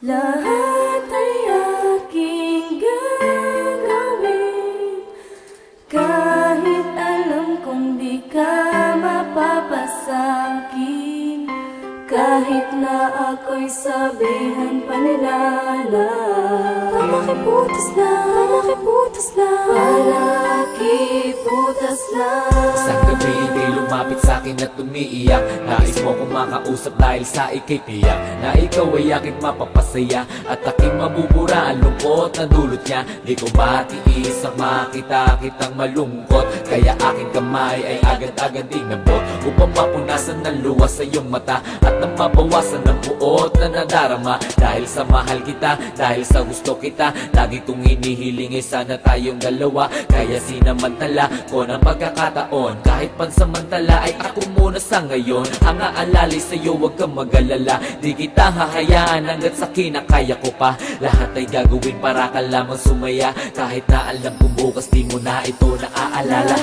Lahat ay aking gagawin, kahit alam kong di ka mapapasakin. Kahit na ako'y sabihan pa nila na palakiputas lang, palakiputas lang. Isang gabi ika'y lumapit sa'kin at umiiyak. Nais mo kong makausap dahil sa ika'y tiyak na ikaw ay aking mapapasaya at aking mabubura ang lungkot na dulot niya. Di ko matiis ang makita kitang malungkot, kaya aking kamay ay agad-agad inabot upang mapunasan ng luwas sa iyong mata at nang mabawasan ng buot na nadarama. Dahil sa mahal kita, dahil sa gusto kita, lagi kong hinihiling ay sana tayong dalawa. Kaya sinamantala ko ng pagkakataon, kahit pansamantala ay ako muna sa ngayon. Ang aalalay sa'yo, huwag kang mag-alala, di kita hahayaan hanggat sa kinakaya ko pa. Lahat ay gagawin para ka lamang sumaya, kahit na alam kong bukas di mo na ito naaalala.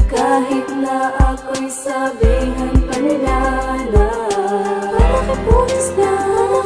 Kahit na ako'y sabihan pa nila na palakiputas lang,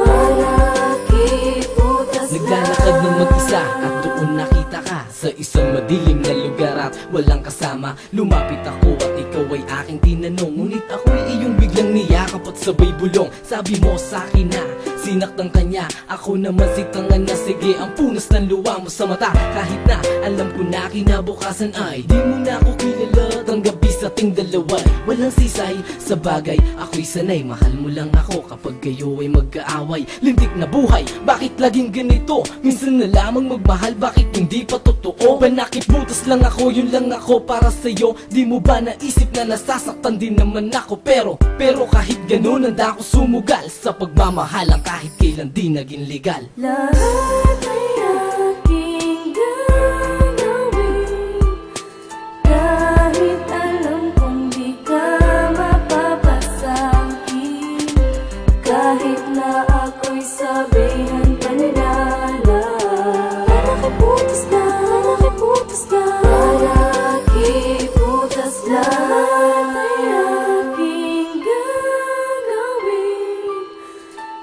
palakiputas lang. Naglalakad ng mag-isa at doon nakita ka sa isang madilim na lugar at walang kasama. Lumapit ako at ikaw ay aking tinanong, ngunit ako'y iyong biglang niyakap at sabay bulong. Sabi mo sa'kin na sinaktan kanya, ako naman sitangan na sige ang punas ng luha mo sa mata. Kahit na alam ko na kinabukasan ay di mo na ako kilala at ang gabi sa ating dalawa walang sisay. Sa bagay ako'y sanay, mahal mo lang ako kapag kayo ay mag-aaway. Lintik na buhay, bakit laging ganito? Minsan na lamang magmahal, bakit hindi pa totoo? Panakiputas lang ako, yun lang ako para sa'yo. Di mo ba naisip na nasasaktan din naman ako? Pero kahit ganun handa ako sumugal sa pagmamahalang kahit kailan di naging legal. Lahat ay aking gagawin, kahit alam kong di ka mapapasakin. Kahit na ako'y sabihan pa nila na palakiputas lang, palakiputas lang.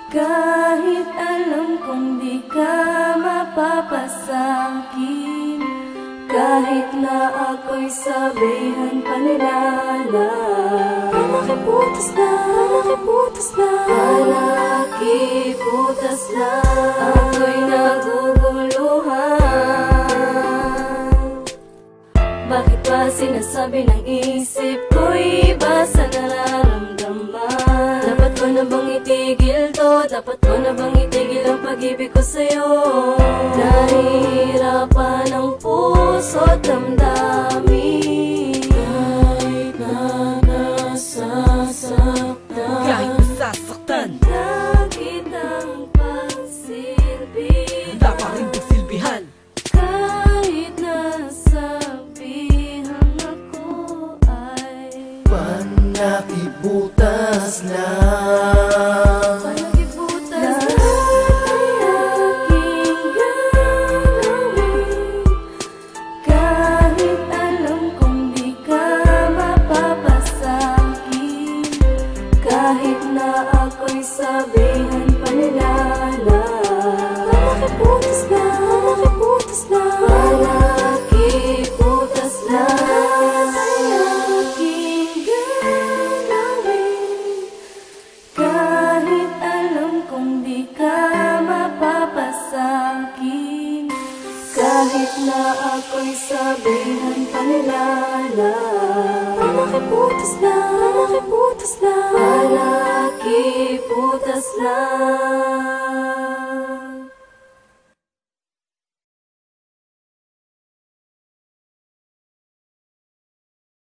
Kahit alam kong di ka mapapasakin. Kahit na ako'y sabihan pa nila na palakiputas lang, palakiputas lang. Ako'y naguguluhan, bakit ba sinasabi ng isip ko'y iba sa nararamdaman? Dapat ko na bang itigil to? Dapat ko na bang itigil ang pag-ibig ko sa'yo? Nahihirapan ang puso't damdamin, kahit na nasasaktan. Kahit nasasaktan, handa kitang pagsilbihan, handa pa rin pagsilbihan. kahit nasabihan ako ay panakiputas lang. palakiputas lang. Aking gagawin, kahit alam kong di ka mapapasakin. Kahit na ako'y sabihan pa nila na palakiputas lang, palakiputas lang. Aking gagawin, kahit alam kong di ka mapapasakin. Kahit na ako'y sabihan pa nila na palakiputas lang, palakiputas lang.